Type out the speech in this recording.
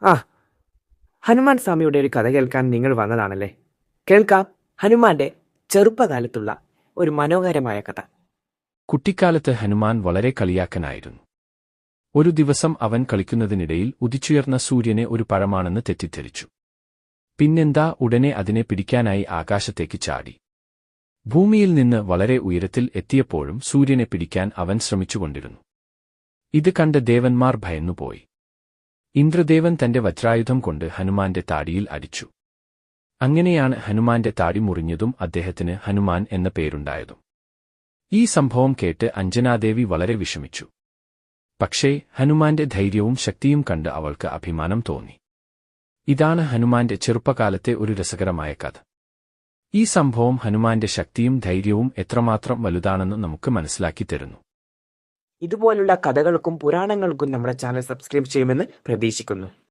ആ, ഹനുമാൻ സ്വാമിയുടെ ഒരു കഥ കേൾക്കാൻ നിങ്ങൾ വന്നതാണല്ലേ? കേൾക്കാം, ഹനുമാന്റെ ചെറുപ്പകാലത്തുള്ള ഒരു മനോഹരമായ കഥ. കുട്ടിക്കാലത്ത് ഹനുമാൻ വളരെ കളിയാക്കനായിരുന്നു. ഒരു ദിവസം അവൻ കളിക്കുന്നതിനിടയിൽ ഉദിച്ചുയർന്ന സൂര്യനെ ഒരു പഴമാണെന്ന് തെറ്റിദ്ധരിച്ചു. പിന്നെന്താ, ഉടനെ അതിനെ പിടിക്കാനായി ആകാശത്തേക്ക് ചാടി. ഭൂമിയിൽ നിന്ന് വളരെ ഉയരത്തിൽ എത്തിയപ്പോഴും സൂര്യനെ പിടിക്കാൻ അവൻ ശ്രമിച്ചുകൊണ്ടിരുന്നു. ഇത് കണ്ട് ദേവന്മാർ ഭയന്നുപോയി. ഇന്ദ്രദേവൻ തന്റെ വജ്രായുധം കൊണ്ട് ഹനുമാന്റെ താടിയിൽ അടിച്ചു. അങ്ങനെയാണ് ഹനുമാന്റെ താടി മുറിഞ്ഞതും അദ്ദേഹത്തിന് ഹനുമാൻ എന്ന പേരുണ്ടായതും. ഈ സംഭവം കേട്ട് അഞ്ജനാദേവി വളരെ വിഷമിച്ചു. പക്ഷേ ഹനുമാന്റെ ധൈര്യവും ശക്തിയും കണ്ട് അവൾക്ക് അഭിമാനം തോന്നി. ഇതാണ് ഹനുമാന്റെ ചെറുപ്പകാലത്തെ ഒരു രസകരമായ കഥ. ഈ സംഭവം ഹനുമാന്റെ ശക്തിയും ധൈര്യവും എത്രമാത്രം വലുതാണെന്ന് നമുക്ക് മനസ്സിലാക്കി തരുന്നു. ഇതുപോലുള്ള കഥകൾക്കും പുരാണങ്ങൾക്കും നമ്മുടെ ചാനൽ സബ്സ്ക്രൈബ് ചെയ്യുമെന്ന് പ്രതീക്ഷിക്കുന്നു.